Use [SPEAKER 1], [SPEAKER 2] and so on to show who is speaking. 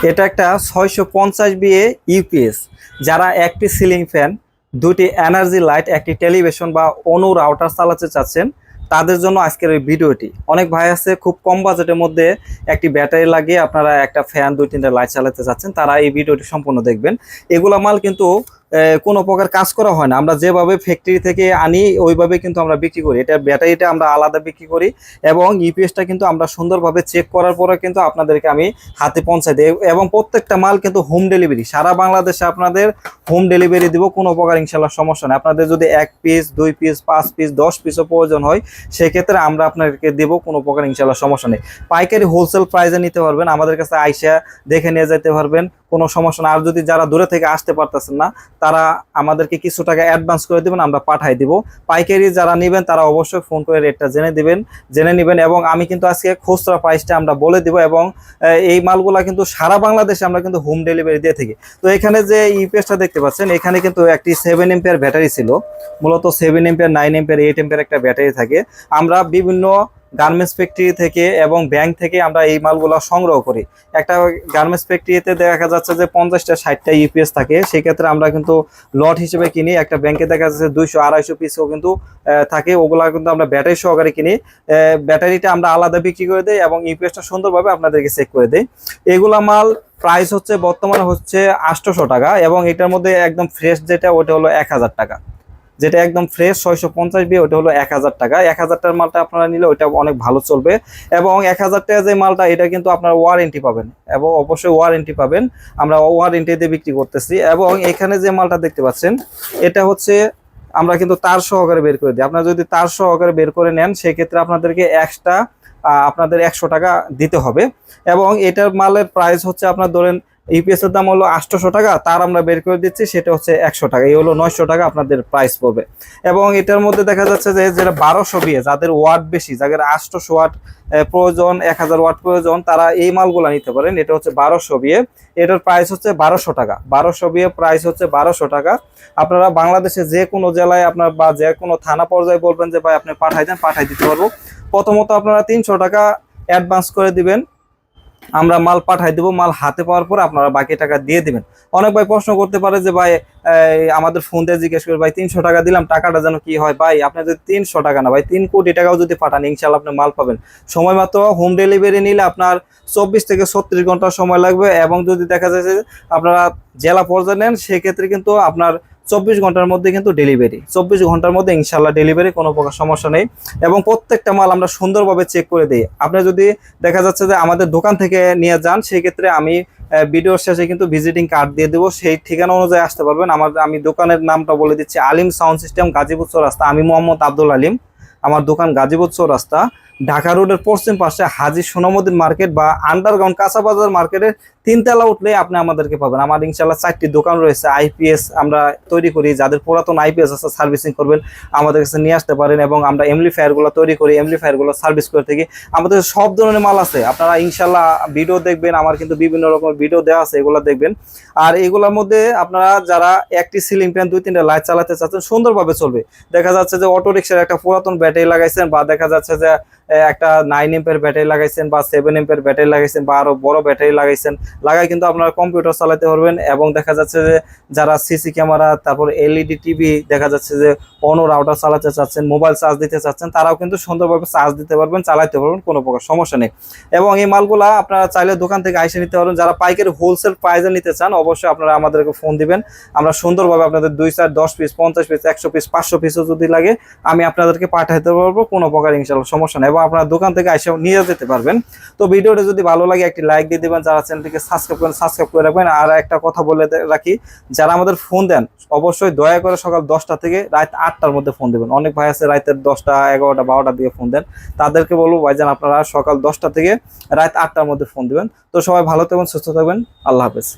[SPEAKER 1] এটা একটা 650 BA UPS. যারা একটি সিলিং ফ্যান, দুটি এনার্জি লাইট, একটি টেলিভিশন বা অনু রাউটার চালাতে চাচ্ছেন, তাদের জন্য আজকের এই ভিডিওটি। অনেক ভাই আছে খুব কম বাজেটের মধ্যে একটি ব্যাটারি লাগিয়ে আপনারা একটা ফ্যান, দুই তিনটা লাইট চালাতে চাচ্ছেন, তারা এই ভিডিওটি সম্পূর্ণ দেখবেন। এগুলা মাল কিন্তু কোনো প্রকার কাজ করা হয় না। আমরা যেভাবে ফ্যাক্টরি থেকে আনি ওইভাবে কিন্তু আমরা বিক্রি করি। এটা ব্যাটারিটা আমরা আলাদা বিক্রি করি এবং ইউপিএসটা কিন্তু আমরা সুন্দরভাবে চেক করার পরে কিন্তু আপনাদেরকে আমি হাতে পৌঁছাই দিই এবং প্রত্যেকটা মাল কিন্তু হোম ডেলিভারি, সারা বাংলাদেশে আপনাদের হোম ডেলিভারি দিব। কোনো প্রকার ইনশাল্লাহ সমস্যা নেই। আপনাদের যদি 1 পিস, 2 পিস, 5 পিস, 10 পিসও প্রয়োজন হয়, সেক্ষেত্রে আমরা আপনাদেরকে দেবো, কোনো প্রকার ইনশাল্লাহ সমস্যা নেই। পাইকারি হোলসেল প্রাইসে নিতে পারবেন, আমাদের কাছে আইসা দেখে নিয়ে যেতে পারবেন, কোনো সমস্যা না। আর যদি যারা দূরে থেকে আসতে পারতেছেন না, তারা আমাদেরকে কিছু টাকা অ্যাডভান্স করে দেবেন, আমরা পাঠাই দিব। পাইকারি যারা নেবেন তারা অবশ্যই ফোন করে রেটটা জেনে নেবেন এবং আমি কিন্তু আজকে খুচরা প্রাইসটা আমরা বলে দিব এবং এই মালগুলা কিন্তু সারা বাংলাদেশে আমরা কিন্তু হোম ডেলিভারি দিয়ে থাকি। তো এখানে যে ইউপিএসটা দেখতে পাচ্ছেন, এখানে কিন্তু একটি 7 এম্পিয়ার ব্যাটারি ছিল। মূলত 7 এম্পিয়ার, 9 এম্পিয়ার, 8 এম্পিয়ার একটা ব্যাটারি থাকে। আমরা বিভিন্ন গার্মেন্টস ফ্যাক্টরি থেকে এবং ব্যাংক থেকে আমরা এই মালগুলো সংগ্রহ করি। একটা গার্মেন্টস ফ্যাক্টরিতে দেখা যাচ্ছে যে 50টা 60টা ইউপিএস থাকে, সেক্ষেত্রে আমরা কিন্তু লট হিসেবে কিনি। একটা ব্যাংকে দেখা যাচ্ছে 200-250 পিসও কিন্তু থাকে, ওগুলা কিন্তু আমরা ব্যাটারি সহকারে কিনি। ব্যাটারিটা আমরা আলাদা বিক্রি করে দিই এবং ইউপিএসটা সুন্দরভাবে আপনাদেরকে চেক করে দিই। এগুলা মাল প্রাইস হচ্ছে বর্তমানে হচ্ছে 800 টাকা এবং এটার মধ্যে একদম ফ্রেশ যেটা ওটা হলো 1000 টাকা। যেটা একদম ফ্রেশ 650 বি ওটা হলো 1000 টাকা। 1000 টাকার মালটা আপনারা নিলে ওইটা অনেক ভালো চলবে এবং 1000 টাকা যে মালটা, এটা কিন্তু আপনারা ওয়ারেন্টি পাবেন এবং অবশ্যই ওয়ারেন্টি পাবেন। আমরা ওয়ারেন্টি দিয়ে বিক্রি করতেছি এবং এখানে যে মালটা দেখতে পাচ্ছেন, এটা হচ্ছে আমরা কিন্তু তার সহকারে বের করে দিই। আপনারা যদি তার সহকারে বের করে নেন, সেক্ষেত্রে আপনাদেরকে এক্সট্রা আপনাদের 100 টাকা দিতে হবে এবং এটার মালের প্রাইস হচ্ছে আপনার ধরেন ইউপিএস এর দাম হলো 800 টাকা, তার আমরা বের করে দিচ্ছি সেটা হচ্ছে 100 টাকা। এই হলো 900 টাকা আপনাদের প্রাইস পড়বে এবং এটার মধ্যে দেখা যাচ্ছে যে যেটা 1200 বিএ, যাদের ওয়াট বেশি, যাদের 800 ওয়াট প্রয়োজন, 1000 ওয়াট প্রয়োজন, তারা এই মালগুলো নিতে পারেন। এটা হচ্ছে 1200 বিএ, এটার প্রাইস হচ্ছে 1200 টাকা। 1200 বিএ প্রাইস হচ্ছে 1200 টাকা। আপনারা বাংলাদেশে যে কোনো জেলায় আপনার বা যে কোনো থানা পর্যায়ে বলবেন যে ভাই আপনি পাঠাই দেন, পাঠাই দিতে পারবো। প্রথমত আপনারা 300 টাকা অ্যাডভান্স করে দিবেন, আমরা মাল পাঠাই দেবো। মাল হাতে পাওয়ার পর আপনারা বাকি টাকা দিয়ে দিবেন। অনেক ভাই প্রশ্ন করতে পারে যে ভাই আমাদের ফোন দিয়ে জিজ্ঞেস করে, ভাই 300 টাকা দিলাম, টাকাটা যেন কি হয়? ভাই আপনি যদি 300 টাকা না ভাই 3 কোটি টাকাও যদি পাঠান, ইনশাল্লাহ আপনি মাল পাবেন। সময় মাত্র হোম ডেলিভারি নিলে আপনার 24 থেকে 36 ঘন্টা সময় লাগবে এবং যদি দেখা যায় যে আপনারা জেলা পর্যায়ে নেন, সেক্ষেত্রে কিন্তু আপনার 24 ঘন্টার মধ্যে কিন্তু ডেলিভারি, 24 ঘন্টার মধ্যে ইনশাল্লাহ ডেলিভারি, কোনো প্রকার সমস্যা নেই এবং প্রত্যেকটা মাল আমরা সুন্দরভাবে চেক করে দিই। আপনি যদি দেখা যাচ্ছে যে আমাদের দোকান থেকে নিয়ে যান, সেই ক্ষেত্রে আমি ভিডিওর শেষে কিন্তু ভিজিটিং কার্ড দিয়ে দেবো, সেই ঠিকানা অনুযায়ী আসতে পারবেন। আমি দোকানের নামটা বলে দিচ্ছি, আলিম সাউন্ড সিস্টেম, গাজীপুর চৌরাস্তা। আমি মোহাম্মদ আব্দুল আলিম, আমার দোকান গাজীপুর চৌরাস্তা, ঢাকা রোডের পশ্চিম পাশে হাজী সোনামুদ্দিন মার্কেট বা আন্ডারগ্রাউন্ড কাঁচা বাজার মার্কেটের 3 তলা উঠলে আপনি আমাদেরকে পাবেন। আমার ইনশাল্লাহ 4টি দোকান রয়েছে। আইপিএস আমরা তৈরি করি, যাদের পুরাতন আইপিএস আছে সার্ভিসিং করবেন আমাদের কাছে নিয়ে আসতে পারেন এবং আমরা এমপ্লিফায়ারগুলো তৈরি করি, এমপ্লিফায়ারগুলো সার্ভিস করে থাকি। আমাদের সব ধরনের মাল আছে, আপনারা ইনশাল্লাহ ভিডিও দেখবেন, আমার কিন্তু বিভিন্ন রকমের ভিডিও দেওয়া আছে, এগুলো দেখবেন। আর এগুলোর মধ্যে আপনারা যারা একটি সিলিং ফ্যান, 2-3টা লাইট চালাতে চাচ্ছেন, সুন্দরভাবে চলবে। দেখা যাচ্ছে যে অটো রিক্সার একটা পুরাতন ব্যাটারি লাগাইছেন বা দেখা যাচ্ছে যে একটা 9 এম্পিয়ার ব্যাটারি লাগাইছেন বা 7 এম্পিয়ার ব্যাটারি লাগাইছেন বা আরো বড় ব্যাটারি লাগাইছেন, লাগাই কিন্তু আপনারা কম্পিউটার চালাতে পারবেন এবং দেখা যাচ্ছে যে যারা সিসি ক্যামেরা, তারপর এলইডি টিভি, দেখা যাচ্ছে যে অন্য রাউটার চালাতে চাচ্ছেন, মোবাইল চার্জ দিতে চাচ্ছেন, তারাও কিন্তু সুন্দরভাবে চার্জ দিতে পারবেন, চালাতে পারবেন, কোনো প্রকার সমস্যা নেই। এবং এই মালগুলা আপনারা চাইলে দোকান থেকে আইসে নিতে পারবেন। যারা পাইকারি হোলসেল প্রাইসে নিতে চান, অবশ্যই আপনারা আমাদেরকে ফোন দিবেন, আমরা সুন্দরভাবে আপনাদের 2, 4, 10 পিস, 50 পিস, 100 পিস, 500 পিসও যদি লাগে আমি আপনাদেরকে পাঠাইতে পারবো, কোনো প্রকার ইনশাআল্লাহ সমস্যা নেই এবং আপনারা দোকান থেকে এসে নিয়ে যেতে পারবেন। তো ভিডিওটা যদি ভালো লাগে একটি লাইক দিয়ে দেবেন, যারা চ্যানেলটিকে সাবস্ক্রাইব করেন সাবস্ক্রাইব করে রাখবেন। আর একটা কথা বলে রাখি, যারা আমাদের ফোন দেন অবশ্যই দয়া করে সকাল 10টা থেকে রাত 8টার মধ্যে ফোন দেবেন। অনেক ভাই আছে রাতের 10টা, 11টা, 12টার দিকে ফোন দেন, তাদেরকে বলবো ভাইজান আপনারা সকাল 10টা থেকে রাত 8টার মধ্যে ফোন দিবেন। তো সবাই ভালো থাকবেন, সুস্থ থাকবেন, আল্লাহ হাফেজ।